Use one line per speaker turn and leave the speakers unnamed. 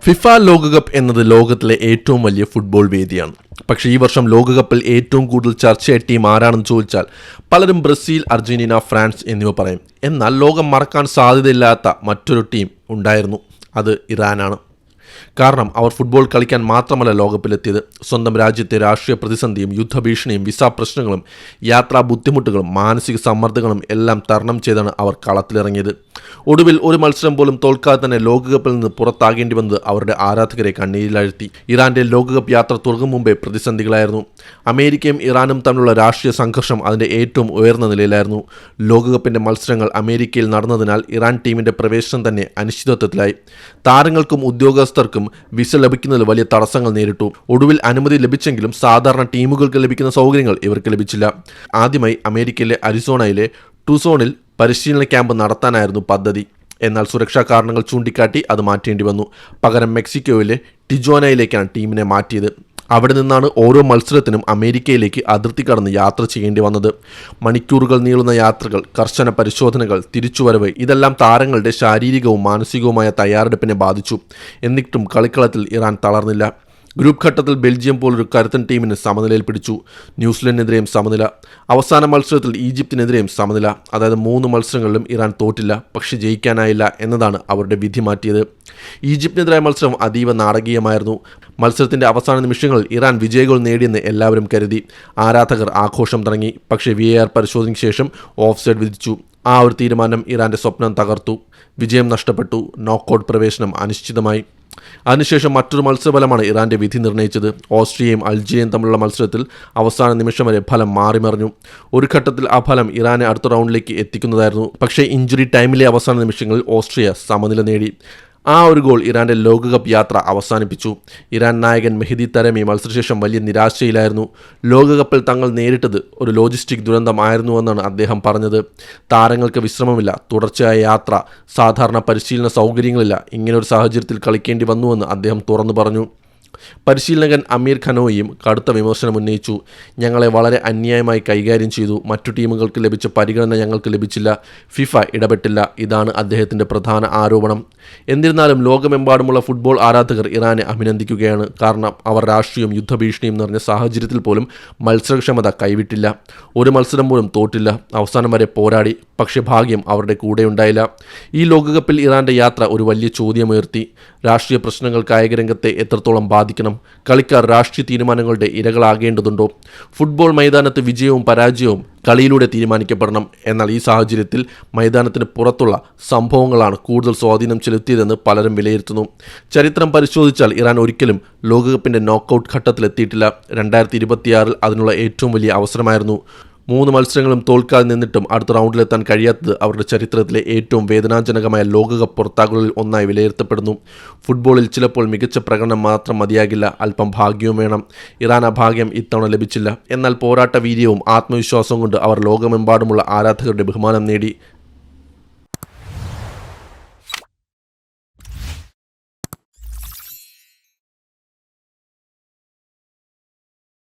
FIFA ലോകകപ്പ് എന്നത് ലോകത്തിലെ ഏറ്റവും വലിയ ഫുട്ബോൾ വേദിയാണ്. പക്ഷേ ഈ വർഷം ലോകകപ്പിൽ ഏറ്റവും കൂടുതൽ ചർച്ചയായ ടീം ആരാണെന്ന് ചോദിച്ചാൽ പലരും ബ്രസീൽ, അർജന്റീന, ഫ്രാൻസ് എന്നിവ പറയും. എന്നാൽ ലോകം മറക്കാൻ സാധ്യതയില്ലാത്ത മറ്റൊരു ടീം ഉണ്ടായിരുന്നു. അത് ഇറാനാണ്. കാരണം അവർ ഫുട്ബോൾ കളിക്കാൻ മാത്രമല്ല ലോകകപ്പിലെത്തിയത്. സ്വന്തം രാജ്യത്തെ രാഷ്ട്രീയ പ്രതിസന്ധിയും യുദ്ധഭീഷണിയും വിസ പ്രശ്നങ്ങളും യാത്രാ ബുദ്ധിമുട്ടുകളും മാനസിക സമ്മർദ്ദങ്ങളും എല്ലാം തരണം ചെയ്താണ് അവർ കളത്തിലിറങ്ങിയത്. ഒടുവിൽ ഒരു മത്സരം പോലും തോൽക്കാതെ തന്നെ ലോകകപ്പിൽ നിന്ന് പുറത്താകേണ്ടി വന്നത് അവരുടെ ആരാധകരെ കണ്ണീരിലാഴ്ത്തി. ഇറാന്റെ ലോകകപ്പ് യാത്ര തുടങ്ങും മുമ്പേ പ്രതിസന്ധികളായിരുന്നു. അമേരിക്കയും ഇറാനും തമ്മിലുള്ള രാഷ്ട്രീയ സംഘർഷം അതിന്റെ ഏറ്റവും ഉയർന്ന നിലയിലായിരുന്നു. ലോകകപ്പിന്റെ മത്സരങ്ങൾ അമേരിക്കയിൽ നടന്നതിനാൽ ഇറാൻ ടീമിന്റെ പ്രവേശനം തന്നെ അനിശ്ചിതത്വത്തിലായി. താരങ്ങൾക്കും ഉദ്യോഗസ്ഥർക്കും വിസ ലഭിക്കുന്നതിൽ വലിയ തടസ്സങ്ങൾ നേരിട്ടു. ഒടുവിൽ അനുമതി ലഭിച്ചെങ്കിലും സാധാരണ ടീമുകൾക്ക് ലഭിക്കുന്ന സൗകര്യങ്ങൾ ഇവർക്ക് ലഭിച്ചില്ല. ആദ്യമായി അമേരിക്കയിലെ അരിസോണയിലെ ടുസോണിൽ പരിശീലന ക്യാമ്പ് നടത്താനായിരുന്നു പദ്ധതി. എന്നാൽ സുരക്ഷാ കാരണങ്ങൾ ചൂണ്ടിക്കാട്ടി അത് മാറ്റേണ്ടി വന്നു. പകരം മെക്സിക്കോയിലെ ടിജുവാനയിലേക്കാണ് ടീമിനെ മാറ്റിയത്. അവിടെ നിന്നാണ് ഓരോ മത്സരത്തിനും അമേരിക്കയിലേക്ക് അതിർത്തി കടന്ന് യാത്ര ചെയ്യേണ്ടി വന്നത്. മണിക്കൂറുകൾ നീളുന്ന യാത്രകൾ, കർശന പരിശോധനകൾ, തിരിച്ചുവരവ് ഇതെല്ലാം താരങ്ങളുടെ ശാരീരികവും മാനസികവുമായ തയ്യാറെടുപ്പിനെ ബാധിച്ചു. എന്നിട്ടും കളിക്കളത്തിൽ ഇറാൻ തളർന്നില്ല. ഗ്രൂപ്പ് ഘട്ടത്തിൽ ബെൽജിയം പോലൊരു കരുത്തൻ ടീമിന് സമനിലയിൽ പിടിച്ചു. ന്യൂസിലൻഡിനെതിരെയും സമനില. അവസാന മത്സരത്തിൽ ഈജിപ്തിനെതിരെയും സമനില. അതായത് 3 മത്സരങ്ങളിലും ഇറാൻ തോറ്റില്ല. പക്ഷേ ജയിക്കാനായില്ല എന്നതാണ് അവരുടെ വിധി മാറ്റിയത്. ഈജിപ്തിനെതിരായ മത്സരം അതീവ നാടകീയമായിരുന്നു. മത്സരത്തിന്റെ അവസാന നിമിഷങ്ങളിൽ ഇറാൻ വിജയഗോൾ നേടിയെന്ന് എല്ലാവരും കരുതി. ആരാധകർ ആഘോഷം തുടങ്ങി. പക്ഷേ VAR പരിശോധനയ്ക്ക് ശേഷം ഓഫ് സൈഡ് വിധിച്ചു. ആ ഒരു തീരുമാനം ഇറാന്റെ സ്വപ്നം തകർത്തു. വിജയം നഷ്ടപ്പെട്ടു. നോക്കൌട്ട് പ്രവേശനം അനിശ്ചിതമായി. അതിനുശേഷം മറ്റൊരു മത്സരഫലമാണ് ഇറാന്റെ വിധി നിർണ്ണയിച്ചത്. ഓസ്ട്രിയയും അൾജീരിയയും തമ്മിലുള്ള മത്സരത്തിൽ അവസാന നിമിഷം വരെ ഫലം മാറിമറിഞ്ഞു. ഒരു ഘട്ടത്തിൽ ആ ഫലം ഇറാനെ അടുത്ത റൗണ്ടിലേക്ക് എത്തിക്കുന്നതായിരുന്നു. പക്ഷേ ഇഞ്ചുറി ടൈമിലെ അവസാന നിമിഷങ്ങളിൽ ഓസ്ട്രിയ സമനില നേടി. ആ ഒരു ഗോൾ ഇറാന്റെ ലോകകപ്പ് യാത്ര അവസാനിപ്പിച്ചു. ഇറാൻ നായകൻ മെഹ്ദി തരമി മത്സരശേഷം വലിയ നിരാശയിലായിരുന്നു. ലോകകപ്പിൽ തങ്ങൾ നേരിട്ടത് ഒരു ലോജിസ്റ്റിക് ദുരന്തമായിരുന്നുവെന്നാണ് അദ്ദേഹം പറഞ്ഞത്. താരങ്ങൾക്ക് വിശ്രമമില്ല, തുടർച്ചയായ യാത്ര, സാധാരണ പരിശീലന സൗകര്യങ്ങളില്ല. ഇങ്ങനൊരു സാഹചര്യത്തിൽ കളിക്കേണ്ടി വന്നുവെന്ന് അദ്ദേഹം തുറന്നു പറഞ്ഞു. പരിശീലകൻ അമീർ ഖനോയിയും കടുത്ത വിമർശനം ഉന്നയിച്ചു. ഞങ്ങളെ വളരെ അന്യായമായി കൈകാര്യം ചെയ്തു. മറ്റു ടീമുകൾക്ക് ലഭിച്ച പരിഗണന ഞങ്ങൾക്ക് ലഭിച്ചില്ല. ഫിഫ ഇടപെട്ടില്ല. ഇതാണ് അദ്ദേഹത്തിൻ്റെ പ്രധാന ആരോപണം. എന്നിരുന്നാലും ലോകമെമ്പാടുമുള്ള ഫുട്ബോൾ ആരാധകർ ഇറാനെ അഭിനന്ദിക്കുകയാണ്. കാരണം അവർ രാഷ്ട്രീയവും യുദ്ധഭീഷണിയും നിറഞ്ഞ സാഹചര്യത്തിൽ പോലും മത്സരക്ഷമത കൈവിട്ടില്ല. ഒരു മത്സരം പോലും തോറ്റില്ല. അവസാനം വരെ പോരാടി. പക്ഷേ ഭാഗ്യം അവരുടെ കൂടെയുണ്ടായില്ല. ഈ ലോകകപ്പിൽ ഇറാന്റെ യാത്ര ഒരു വലിയ ചോദ്യമുയർത്തി. രാഷ്ട്രീയ പ്രശ്നങ്ങൾ കായികരംഗത്തെ എത്രത്തോളം ബാധിക്കണം? കളിക്കാർ രാഷ്ട്രീയ തീരുമാനങ്ങളുടെ ഇരകളാകേണ്ടതുണ്ടോ? ഫുട്ബോൾ മൈതാനത്ത് വിജയവും പരാജയവും കളിയിലൂടെ തീരുമാനിക്കപ്പെടണം. എന്നാൽ ഈ സാഹചര്യത്തിൽ മൈതാനത്തിന് പുറത്തുള്ള സംഭവങ്ങളാണ് കൂടുതൽ സ്വാധീനം ചെലുത്തിയതെന്ന് പലരും വിലയിരുത്തുന്നു. ചരിത്രം പരിശോധിച്ചാൽ ഇറാൻ ഒരിക്കലും ലോകകപ്പിൻ്റെ നോക്കൌട്ട് ഘട്ടത്തിലെത്തിയിട്ടില്ല. 2026 അതിനുള്ള ഏറ്റവും വലിയ അവസരമായിരുന്നു. 3 മത്സരങ്ങളും തോൽക്കാതെ നിന്നിട്ടും അടുത്ത റൗണ്ടിലെത്താൻ കഴിയാത്തത് അവരുടെ ചരിത്രത്തിലെ ഏറ്റവും വേദനാജനകമായ ലോകകപ്പ് പുറത്താകലുകളിൽ ഒന്നായി വിലയിരുത്തപ്പെടുന്നു. ഫുട്ബോളിൽ ചിലപ്പോൾ മികച്ച പ്രകടനം മാത്രം മതിയാകില്ല, അല്പം ഭാഗ്യവും വേണം. ഇറാൻ ആ ഭാഗ്യം ഇത്തവണ ലഭിച്ചില്ല. എന്നാൽ പോരാട്ട വീര്യവും ആത്മവിശ്വാസവും കൊണ്ട് അവർ ലോകമെമ്പാടുമുള്ള ആരാധകരുടെ ബഹുമാനം നേടി.